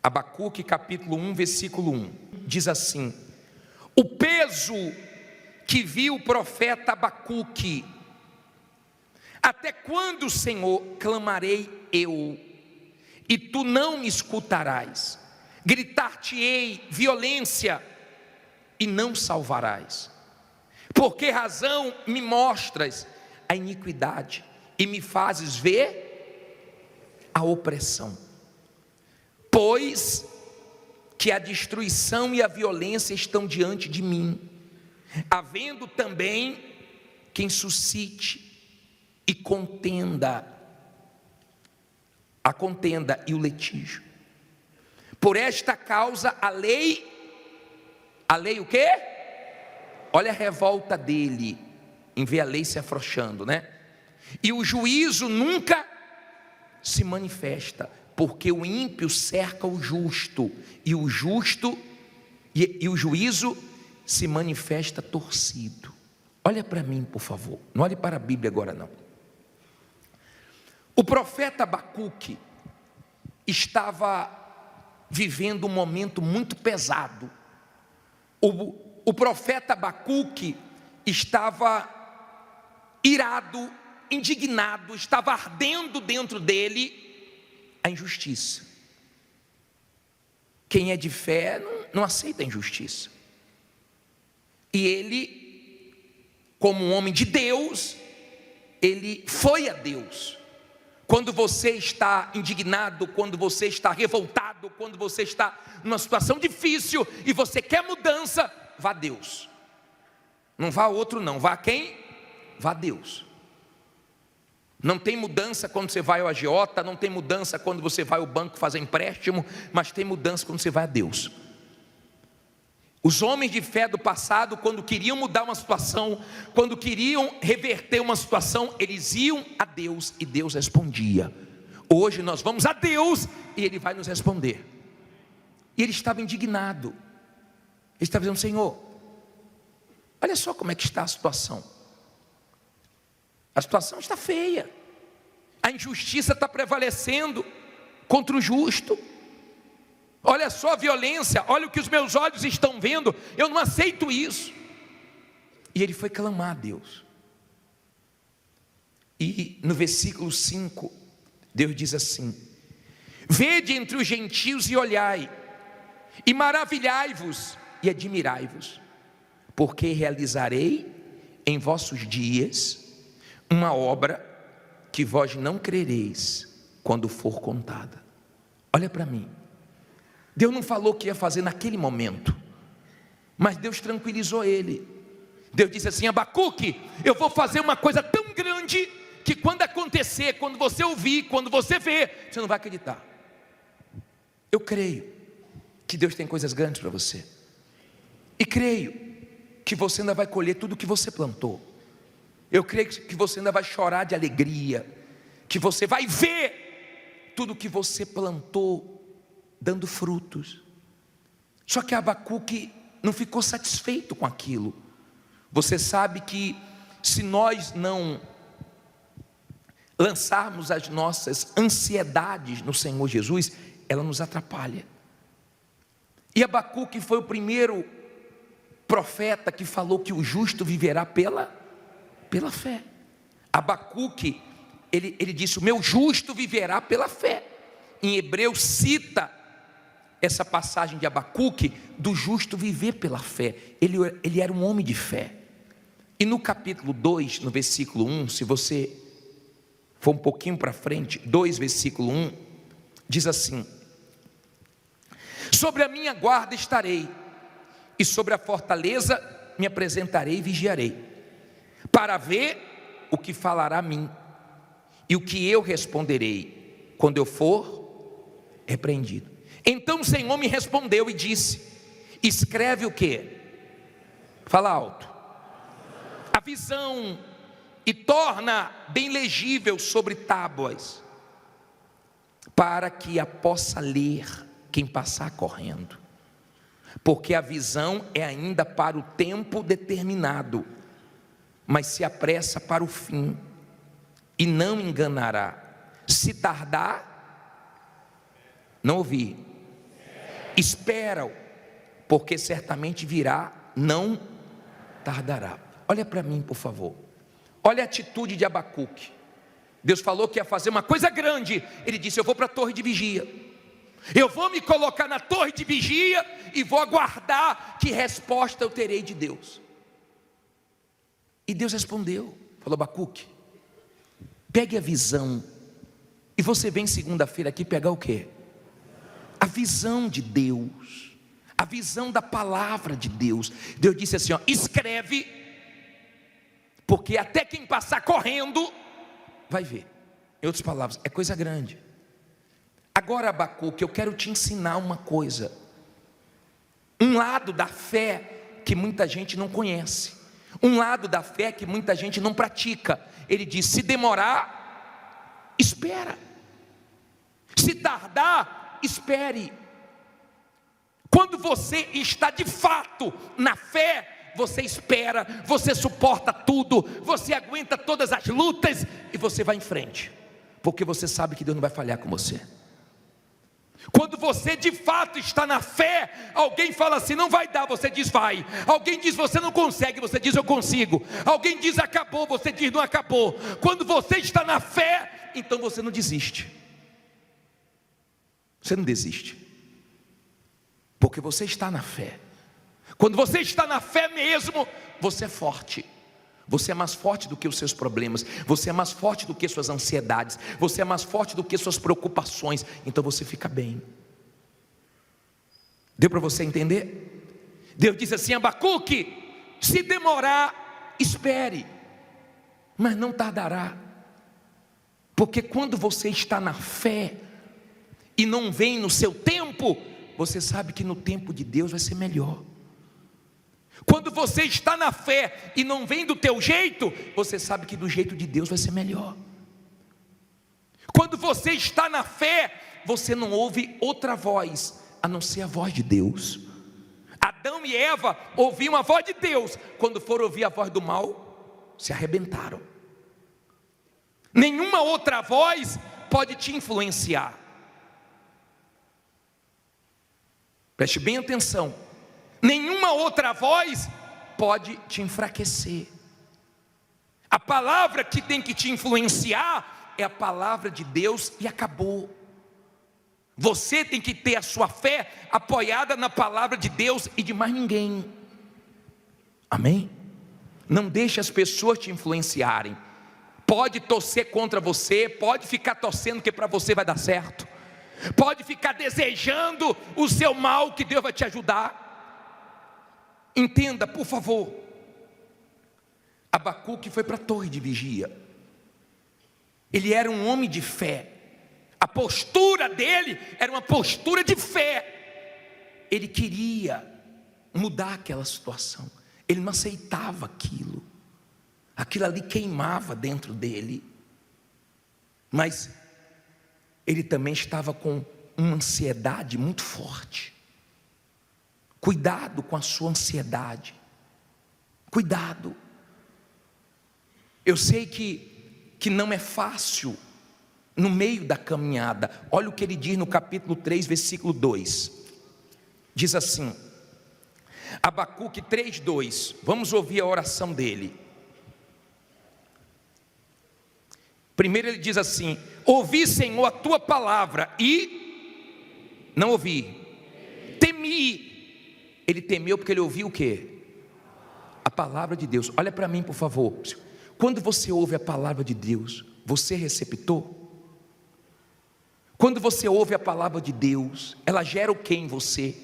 Abacuque capítulo 1, versículo 1, diz assim: o peso que viu o profeta Abacuque. Até quando, Senhor, clamarei eu, e tu não me escutarás? Gritar-te-ei violência, e não salvarás. Por que razão me mostras a iniquidade, e me fazes ver a opressão? Pois que a destruição e a violência estão diante de mim, havendo também quem suscite e contenda, a contenda e o litígio. Por esta causa a lei o quê? Olha a revolta dele em ver a lei se afrouxando, né? E o juízo nunca se manifesta, porque o ímpio cerca o justo, e o justo e o juízo se manifesta torcido. Olha para mim, por favor, não olhe para a Bíblia agora não. O profeta Abacuque estava vivendo um momento muito pesado. O profeta Abacuque estava irado, indignado, estava ardendo dentro dele a injustiça. Quem é de fé não aceita a injustiça. E ele, como um homem de Deus, ele foi a Deus. Quando você está indignado, quando você está revoltado, quando você está numa situação difícil e você quer mudança, vá a Deus. Não vá a outro não, vá a quem? Vá a Deus. Não tem mudança quando você vai ao agiota, não tem mudança quando você vai ao banco fazer empréstimo, mas tem mudança quando você vai a Deus. Os homens de fé do passado, quando queriam mudar uma situação, quando queriam reverter uma situação, eles iam a Deus e Deus respondia. Hoje nós vamos a Deus e Ele vai nos responder. E ele estava indignado. Ele estava dizendo: Senhor, olha só como é que está a situação. A situação está feia. A injustiça está prevalecendo contra o justo. Olha só a violência, olha o que os meus olhos estão vendo, eu não aceito isso. E ele foi clamar a Deus. E no versículo 5, Deus diz assim: vede entre os gentios e olhai, e maravilhai-vos e admirai-vos, porque realizarei em vossos dias uma obra que vós não crereis quando for contada. Olha para mim. Deus não falou o que ia fazer naquele momento, mas Deus tranquilizou ele. Deus disse assim: Abacuque, eu vou fazer uma coisa tão grande que quando acontecer, quando você ouvir, quando você ver, você não vai acreditar. Eu creio que Deus tem coisas grandes para você, e creio que você ainda vai colher tudo o que você plantou. Eu creio que você ainda vai chorar de alegria, que você vai ver tudo o que você plantou dando frutos. Só que Abacuque não ficou satisfeito com aquilo. Você sabe que se nós não lançarmos as nossas ansiedades no Senhor Jesus, ela nos atrapalha. E Abacuque foi o primeiro profeta que falou que o justo viverá pela fé. Abacuque, ele disse: o meu justo viverá pela fé. Em Hebreus cita essa passagem de Abacuque, do justo viver pela fé. Ele era um homem de fé. E no capítulo 2, no versículo 1, se você for um pouquinho para frente, 2 versículo 1, diz assim: sobre a minha guarda estarei, e sobre a fortaleza me apresentarei e vigiarei, para ver o que falará a mim, e o que eu responderei, quando eu for repreendido. Então o Senhor me respondeu e disse: escreve o quê? Fala alto. A visão, e torna bem legível sobre tábuas, para que a possa ler quem passar correndo. Porque a visão é ainda para o tempo determinado, mas se apressa para o fim, e não enganará. Se tardar, não ouvi. espera, porque certamente virá, não tardará. Olha para mim, por favor. Olha a atitude de Abacuque. Deus falou que ia fazer uma coisa grande. Ele disse: eu vou para a torre de vigia. Eu vou me colocar na torre de vigia e vou aguardar que resposta eu terei de Deus. E Deus respondeu, falou: Abacuque, pegue a visão. E você vem segunda-feira aqui pegar o quê? A visão de Deus, a visão da palavra de Deus. Deus disse assim, ó: escreve, porque até quem passar correndo vai ver. Em outras palavras, é coisa grande. Agora, Abacuque, eu quero te ensinar uma coisa, um lado da fé que muita gente não conhece, um lado da fé que muita gente não pratica. Ele diz: se demorar, espera. Se tardar, espere. Quando você está de fato na fé, você espera, você suporta tudo, você aguenta todas as lutas e você vai em frente, porque você sabe que Deus não vai falhar com você. Quando você de fato está na fé, alguém fala assim: não vai dar, você diz vai. Alguém diz você não consegue, você diz eu consigo. Alguém diz acabou, você diz não acabou. Quando você está na fé, então você não desiste. Você não desiste, porque você está na fé. Quando você está na fé mesmo, você é forte. Você é mais forte do que os seus problemas, você é mais forte do que suas ansiedades, você é mais forte do que suas preocupações. Então você fica bem. Deu para você entender? Deus disse assim: Abacuque, se demorar, espere, mas não tardará. Porque quando você está na fé e não vem no seu tempo, você sabe que no tempo de Deus vai ser melhor. Quando você está na fé e não vem do teu jeito, você sabe que do jeito de Deus vai ser melhor. Quando você está na fé, você não ouve outra voz a não ser a voz de Deus. Adão e Eva ouviam a voz de Deus. Quando foram ouvir a voz do mal, se arrebentaram. Nenhuma outra voz pode te influenciar. Preste bem atenção. Nenhuma outra voz pode te enfraquecer. A palavra que tem que te influenciar é a palavra de Deus e acabou. Você tem que ter a sua fé apoiada na palavra de Deus e de mais ninguém. Amém? Não deixe as pessoas te influenciarem. Pode torcer contra você, pode ficar torcendo que para você vai dar certo, pode ficar desejando o seu mal, que Deus vai te ajudar. Entenda, por favor. Abacuque foi para a torre de vigia. Ele era um homem de fé. A postura dele era uma postura de fé. Ele queria mudar aquela situação. Ele não aceitava aquilo. Aquilo ali queimava dentro dele. Mas ele também estava com uma ansiedade muito forte. Cuidado com a sua ansiedade. Cuidado. Eu sei que não é fácil no meio da caminhada. Olha o que ele diz no capítulo 3, versículo 2. Diz assim, Abacuque 3, 2. Vamos ouvir a oração dele. Primeiro ele diz assim: ouvi, Senhor, a tua palavra e não ouvi, temi. Ele temeu porque ele ouviu o quê? A palavra de Deus. Olha para mim, por favor. Quando você ouve a palavra de Deus, você é receptor? Quando você ouve a palavra de Deus, ela gera o que em você?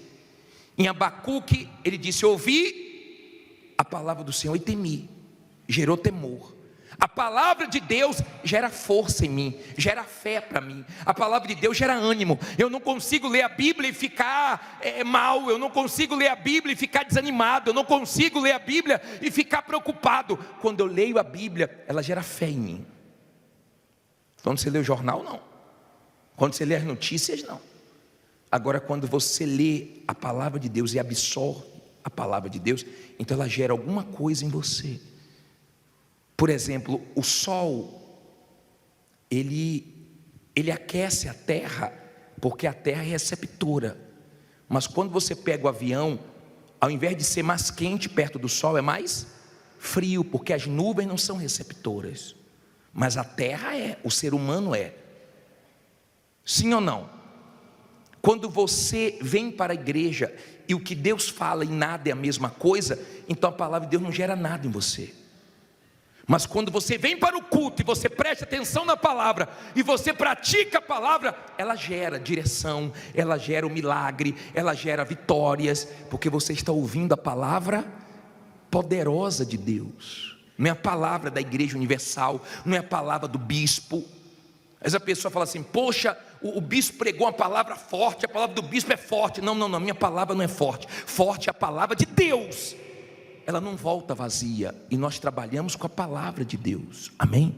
Em Abacuque, ele disse: ouvi a palavra do Senhor e temi. Gerou temor. A palavra de Deus gera força em mim, gera fé para mim. A palavra de Deus gera ânimo. Eu não consigo ler a Bíblia e ficar mal. Eu não consigo ler a Bíblia e ficar desanimado. Eu não consigo ler a Bíblia e ficar preocupado. Quando eu leio a Bíblia, ela gera fé em mim. Quando você lê o jornal, não. Quando você lê as notícias, não. Agora, quando você lê a palavra de Deus e absorve a palavra de Deus, então ela gera alguma coisa em você. Por exemplo, o sol, ele aquece a terra, porque a terra é receptora. Mas quando você pega o avião, ao invés de ser mais quente perto do sol, é mais frio, porque as nuvens não são receptoras. Mas a terra é, o ser humano é. Sim ou não? Quando você vem para a igreja e o que Deus fala e nada é a mesma coisa, então a palavra de Deus não gera nada em você. Mas quando você vem para o culto e você presta atenção na palavra e você pratica a palavra, ela gera direção, ela gera o milagre, ela gera vitórias, porque você está ouvindo a palavra poderosa de Deus. Não é a palavra da igreja universal, não é a palavra do bispo. Mas a pessoa fala assim: poxa, o bispo pregou uma palavra forte, a palavra do bispo é forte. Não, minha palavra não é forte. Forte é a palavra de Deus. Ela não volta vazia, e nós trabalhamos com a palavra de Deus, amém?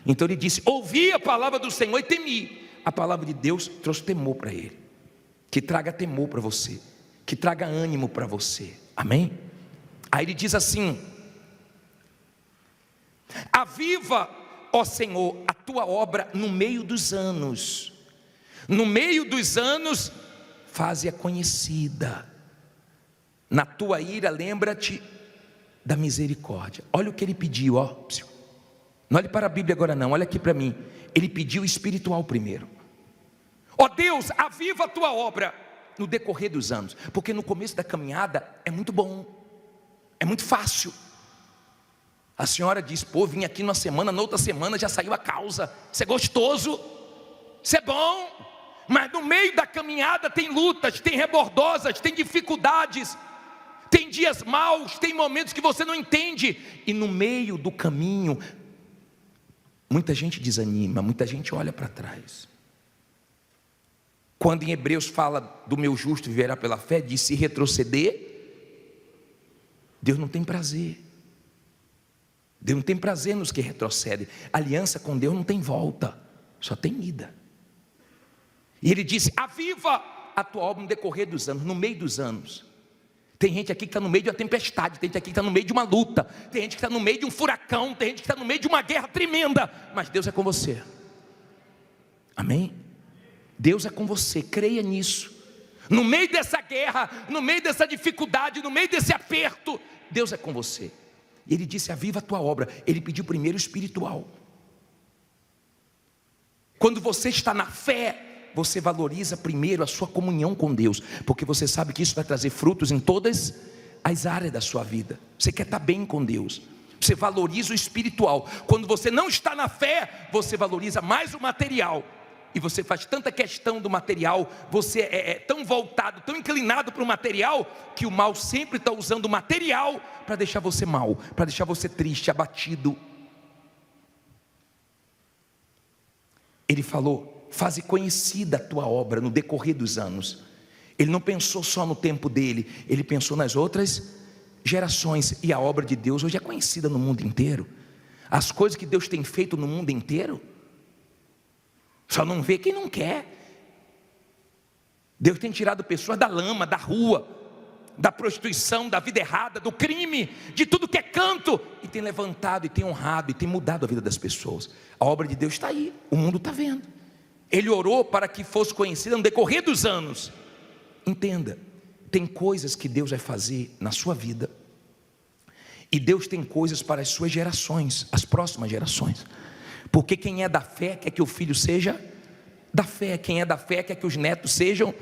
Então ele disse: ouvi a palavra do Senhor e temi. A palavra de Deus trouxe temor para ele, que traga temor para você, que traga ânimo para você, amém? Aí ele diz assim: aviva, ó Senhor, a tua obra no meio dos anos, no meio dos anos, faze-a conhecida. Na tua ira, lembra-te da misericórdia. Olha o que ele pediu, ó. Não olhe para a Bíblia agora não, olha aqui para mim. Ele pediu o espiritual primeiro. Ó Deus, aviva a tua obra no decorrer dos anos. Porque no começo da caminhada é muito bom, é muito fácil. A senhora diz: pô, vim aqui numa semana, na outra semana já saiu a causa. Isso é gostoso, isso é bom. Mas no meio da caminhada tem lutas, tem rebordosas, tem dificuldades, tem dias maus, tem momentos que você não entende. E no meio do caminho, muita gente desanima, muita gente olha para trás. Quando em Hebreus fala do meu justo viverá pela fé, diz: se retroceder, Deus não tem prazer. Deus não tem prazer nos que retrocedem. Aliança com Deus não tem volta, só tem ida. E ele disse: aviva a tua obra no decorrer dos anos, no meio dos anos. Tem gente aqui que está no meio de uma tempestade, tem gente aqui que está no meio de uma luta, tem gente que está no meio de um furacão, tem gente que está no meio de uma guerra tremenda, mas Deus é com você, amém? Deus é com você, creia nisso. No meio dessa guerra, no meio dessa dificuldade, no meio desse aperto, Deus é com você. E ele disse: aviva a tua obra. Ele pediu primeiro o espiritual. Quando você está na fé, você valoriza primeiro a sua comunhão com Deus, porque você sabe que isso vai trazer frutos em todas as áreas da sua vida. Você quer estar bem com Deus, você valoriza o espiritual. Quando você não está na fé, você valoriza mais o material, e você faz tanta questão do material, você é tão voltado, tão inclinado para o material, que o mal sempre está usando o material para deixar você mal, para deixar você triste, abatido. Ele falou: faze conhecida a tua obra no decorrer dos anos. Ele não pensou só no tempo dele, ele pensou nas outras gerações. E a obra de Deus hoje é conhecida no mundo inteiro. As coisas que Deus tem feito no mundo inteiro, só não vê quem não quer. Deus tem tirado pessoas da lama, da rua, da prostituição, da vida errada, do crime, de tudo que é canto, e tem levantado, e tem honrado, e tem mudado a vida das pessoas. A obra de Deus está aí, o mundo está vendo. Ele orou para que fosse conhecida no decorrer dos anos. Entenda, tem coisas que Deus vai fazer na sua vida, e Deus tem coisas para as suas gerações, as próximas gerações. Porque quem é da fé quer que o filho seja da fé, quem é da fé quer que os netos sejam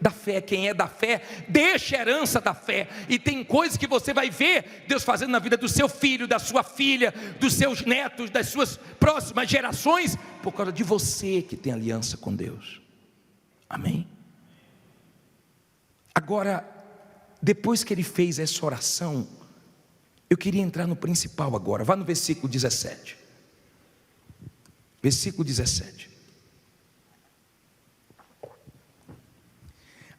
da fé, quem é da fé deixa a herança da fé. E tem coisas que você vai ver Deus fazendo na vida do seu filho, da sua filha, dos seus netos, das suas próximas gerações, por causa de você que tem aliança com Deus, amém? Agora, depois que ele fez essa oração, eu queria entrar no principal agora. Vá no versículo 17. Versículo 17.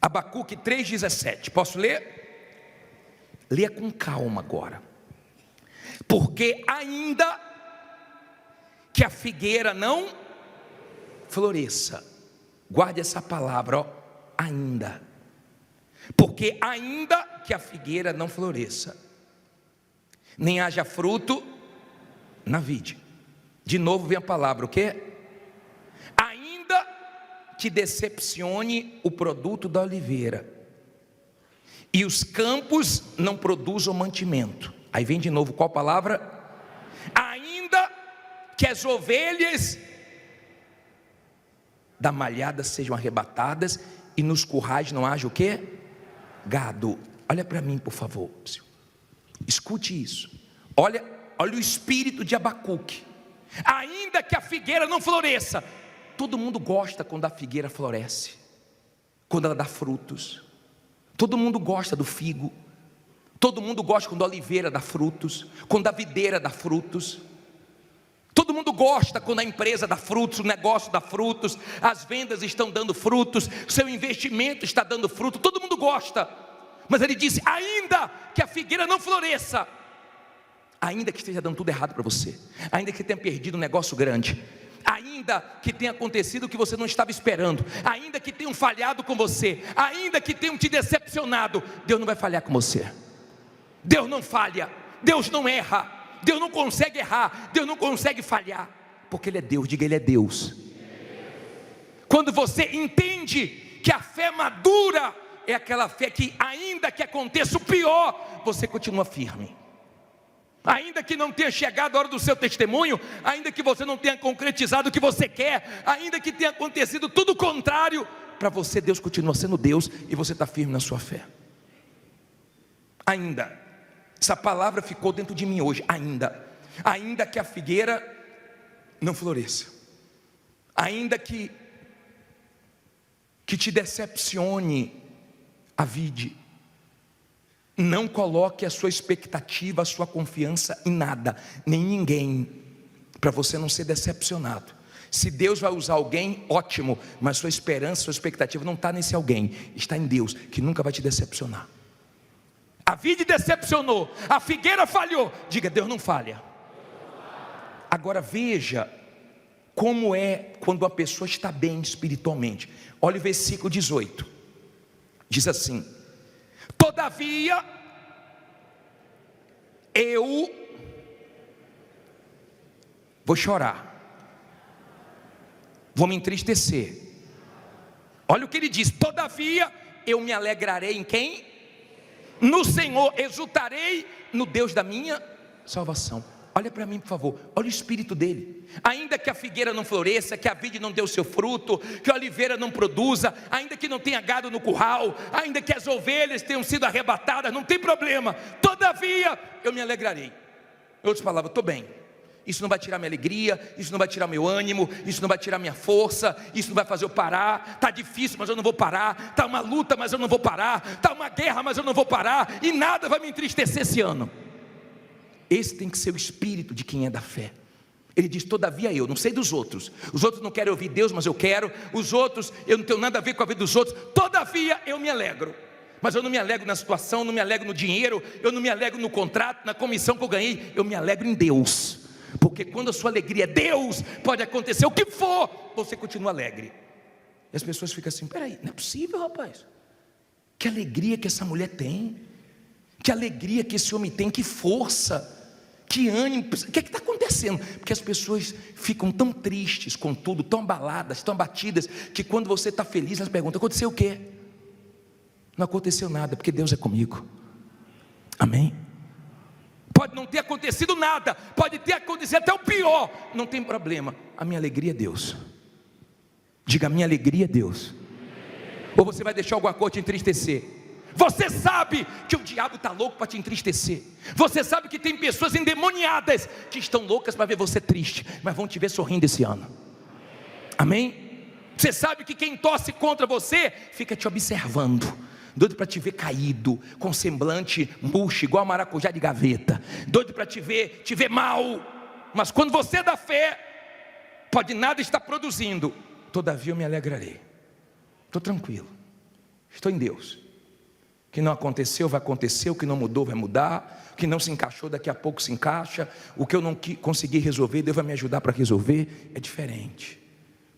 Abacuque 3,17. Posso ler? Leia com calma agora. Porque ainda que a figueira não floresça. Guarde essa palavra, ó, ainda. Porque ainda que a figueira não floresça, nem haja fruto na vide. De novo vem a palavra, o quê? Ainda que decepcione o produto da oliveira, e os campos não produzam mantimento. Aí vem de novo qual palavra? Ainda que as ovelhas da malhada sejam arrebatadas e nos currais não haja o quê? Gado. Olha para mim, por favor. Escute isso. Olha o espírito de Abacuque. Ainda que a figueira não floresça. Todo mundo gosta quando a figueira floresce, quando ela dá frutos. Todo mundo gosta do figo. Todo mundo gosta quando a oliveira dá frutos, quando a videira dá frutos. Todo mundo gosta quando a empresa dá frutos, o negócio dá frutos, as vendas estão dando frutos, seu investimento está dando fruto. Todo mundo gosta. Mas ele disse: ainda que a figueira não floresça, ainda que esteja dando tudo errado para você, ainda que tenha perdido um negócio grande, ainda que tenha acontecido o que você não estava esperando, ainda que tenham falhado com você, ainda que tenham te decepcionado, Deus não vai falhar com você. Deus não falha, Deus não erra, Deus não consegue errar, Deus não consegue falhar, porque Ele é Deus. Diga: Ele é Deus. Quando você entende que a fé madura é aquela fé que, ainda que aconteça o pior, você continua firme. Ainda que não tenha chegado a hora do seu testemunho, ainda que você não tenha concretizado o que você quer, ainda que tenha acontecido tudo o contrário, para você Deus continua sendo Deus e você está firme na sua fé. Ainda, essa palavra ficou dentro de mim hoje. Ainda que a figueira não floresça, ainda que te decepcione a vide, não coloque a sua expectativa, a sua confiança em nada, nem em ninguém, para você não ser decepcionado. Se Deus vai usar alguém, ótimo, mas sua esperança, sua expectativa não está nesse alguém, está em Deus, que nunca vai te decepcionar. A vide decepcionou, a figueira falhou, diga: Deus não falha. Agora veja como é quando a pessoa está bem espiritualmente. Olha o versículo 18, diz assim: todavia eu vou chorar, vou me entristecer. Olha o que ele diz: todavia eu me alegrarei em quem? No Senhor, exultarei no Deus da minha salvação. Olha para mim, por favor, olha o espírito dele. Ainda que a figueira não floresça, que a vide não dê o seu fruto, que a oliveira não produza, ainda que não tenha gado no curral, ainda que as ovelhas tenham sido arrebatadas, não tem problema, todavia eu me alegrarei. Em outras palavras, estou bem. Isso não vai tirar minha alegria, isso não vai tirar meu ânimo, isso não vai tirar minha força, isso não vai fazer eu parar. Está difícil, mas eu não vou parar. Está uma luta, mas eu não vou parar. Está uma guerra, mas eu não vou parar. E nada vai me entristecer esse ano. Esse tem que ser o espírito de quem é da fé. Ele diz: todavia eu, não sei dos outros. Os outros não querem ouvir Deus, mas eu quero. Os outros, eu não tenho nada a ver com a vida dos outros. Todavia eu me alegro. Mas eu não me alegro na situação, não me alegro no dinheiro, eu não me alegro no contrato, na comissão que eu ganhei. Eu me alegro em Deus. Porque quando a sua alegria é Deus, pode acontecer o que for, você continua alegre. E as pessoas ficam assim: peraí, não é possível, rapaz. Que alegria que essa mulher tem, que alegria que esse homem tem, que força, que ânimo. O que está acontecendo? Porque as pessoas ficam tão tristes com tudo, tão abaladas, tão abatidas, que quando você está feliz, elas perguntam: aconteceu o quê? Não aconteceu nada, porque Deus é comigo. Amém? Pode não ter acontecido nada, pode ter acontecido até o pior, não tem problema, a minha alegria é Deus. Diga: a minha alegria é Deus. Ou você vai deixar alguma coisa te entristecer? Você sabe que o diabo está louco para te entristecer. Você sabe que tem pessoas endemoniadas que estão loucas para ver você triste, mas vão te ver sorrindo esse ano. Amém? Você sabe que quem torce contra você fica te observando, doido para te ver caído, com semblante murcho, igual a maracujá de gaveta, doido para te ver mal. Mas quando você é da fé, pode nada estar produzindo, todavia eu me alegrarei. Estou tranquilo, estou em Deus. O que não aconteceu vai acontecer, o que não mudou vai mudar, o que não se encaixou daqui a pouco se encaixa, o que eu não consegui resolver, Deus vai me ajudar para resolver. É diferente,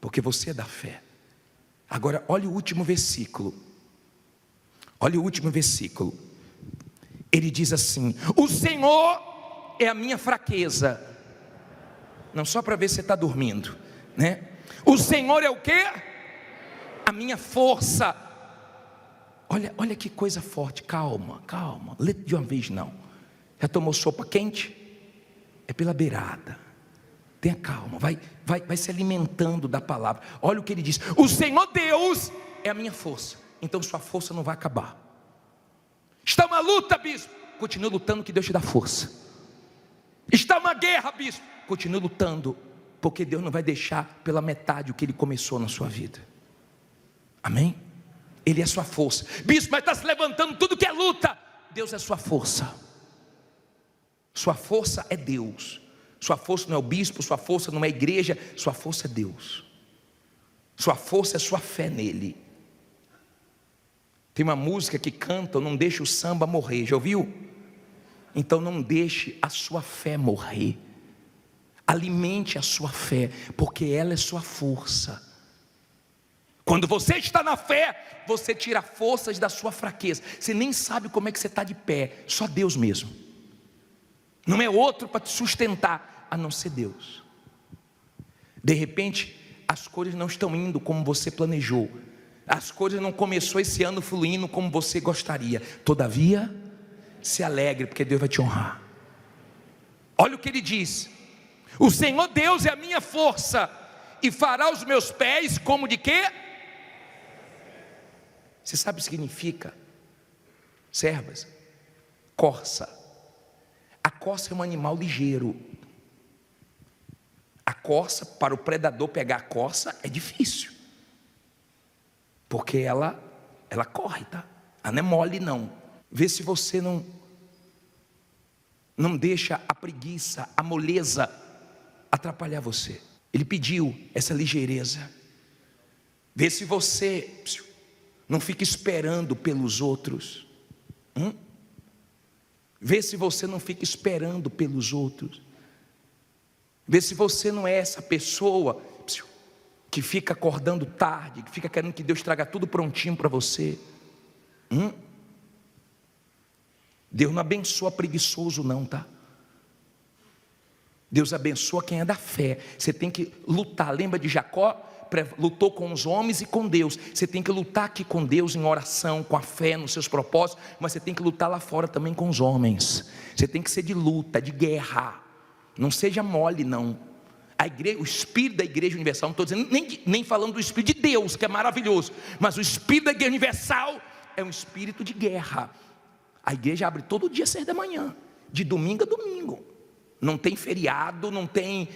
porque você é da fé. Agora olha o último versículo. Olha o último versículo. Ele diz assim: o Senhor é a minha fraqueza. Não só para ver se você está dormindo, né? O Senhor é o quê? A minha força. olha que coisa forte. Calma, lê de uma vez não. Já tomou sopa quente? É pela beirada. Tenha calma, vai se alimentando da palavra. Olha o que ele diz: o Senhor Deus é a minha força. Então sua força não vai acabar. Está uma luta, bispo, continue lutando, que Deus te dá força. Está uma guerra, bispo, continue lutando, porque Deus não vai deixar pela metade o que Ele começou na sua vida. Amém? Ele é sua força. Bispo, mas está se levantando tudo que é luta. Deus é sua força. Sua força é Deus. Sua força não é o bispo, sua força não é a igreja, sua força é Deus. Sua força é sua fé nele. Tem uma música que canta: não deixe o samba morrer, já ouviu? Então não deixe a sua fé morrer. Alimente a sua fé, porque ela é sua força. Quando você está na fé, você tira forças da sua fraqueza. Você nem sabe como é que você está de pé, só Deus mesmo. Não é outro para te sustentar, a não ser Deus. De repente, as coisas não estão indo como você planejou. As coisas não começou esse ano fluindo como você gostaria. Todavia, se alegre, porque Deus vai te honrar. Olha o que ele diz: o Senhor Deus é a minha força, e fará os meus pés como de quê? Você sabe o que significa? Servas, corça. A corça é um animal ligeiro. A corça, para o predador pegar a corça, é difícil, porque ela corre, tá? Ela não é mole não. Vê se você não deixa a preguiça, a moleza atrapalhar você. Ele pediu essa ligeireza. Vê se você não fica esperando pelos outros. Vê se você não fica esperando pelos outros. Vê se você não é essa pessoa que fica acordando tarde, que fica querendo que Deus traga tudo prontinho para você. Deus não abençoa preguiçoso não, tá? Deus abençoa quem é da fé. Você tem que lutar. Lembra de Jacó? Lutou com os homens e com Deus. Você tem que lutar aqui com Deus em oração, com a fé nos seus propósitos, mas você tem que lutar lá fora também com os homens. Você tem que ser de luta, de guerra. Não seja mole não. A igreja, o espírito da igreja universal, não estou dizendo nem falando do espírito de Deus, que é maravilhoso, mas o espírito da igreja universal é um espírito de guerra. A igreja abre todo dia às 6 da manhã, de domingo a domingo. Não tem feriado, não tem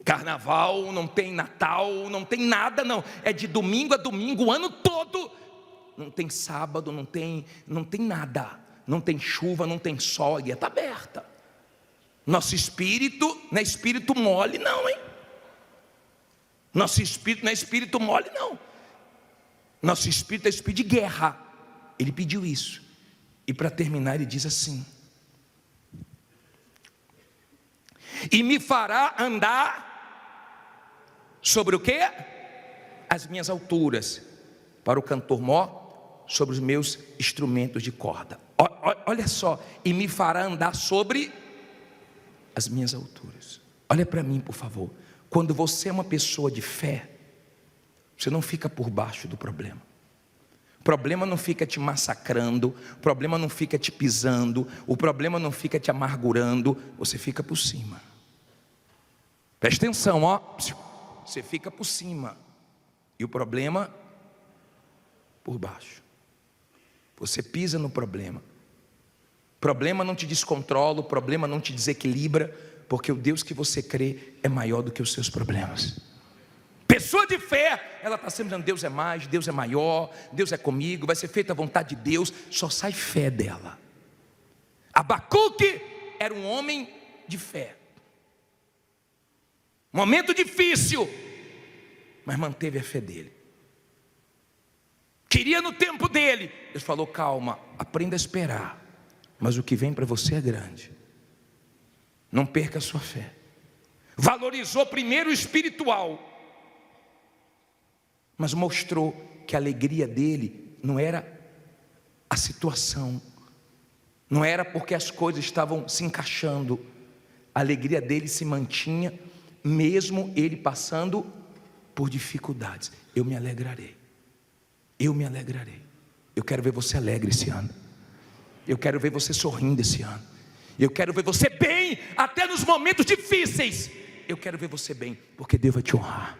carnaval, não tem Natal, não tem nada não. É de domingo a domingo o ano todo. Não tem sábado, não tem nada. Não tem chuva, não tem sol, a guia está aberta. Nosso espírito não é espírito mole não, hein? Nosso espírito não é espírito mole não. Nosso espírito é espírito de guerra. Ele pediu isso. E para terminar ele diz assim: e me fará andar sobre o quê? As minhas alturas. Para o cantor mor, sobre os meus instrumentos de corda. Olha só, e me fará andar sobre as minhas alturas. Olha para mim, por favor. Quando você é uma pessoa de fé, você não fica por baixo do problema. O problema não fica te massacrando, o problema não fica te pisando, o problema não fica te amargurando, você fica por cima. Presta atenção, ó. Você fica por cima e o problema por baixo. Você pisa no problema. O problema não te descontrola, o problema não te desequilibra, porque o Deus que você crê é maior do que os seus problemas. Pessoa de fé, ela está sempre dizendo: Deus é mais, Deus é maior, Deus é comigo, vai ser feita a vontade de Deus. Só sai fé dela. Abacuque era um homem de fé. Momento difícil, mas manteve a fé dele. Queria no tempo dele. Deus falou: calma, aprenda a esperar, mas o que vem para você é grande. Não perca a sua fé. Valorizou primeiro o espiritual, mas mostrou que a alegria dele não era a situação, não era porque as coisas estavam se encaixando. A alegria dele se mantinha, mesmo ele passando por dificuldades. Eu me alegrarei. eu me alegrarei. Eu quero ver você alegre esse ano. Eu quero ver você sorrindo esse ano. Eu quero ver você bem, até nos momentos difíceis. Eu quero ver você bem, porque Deus vai te honrar.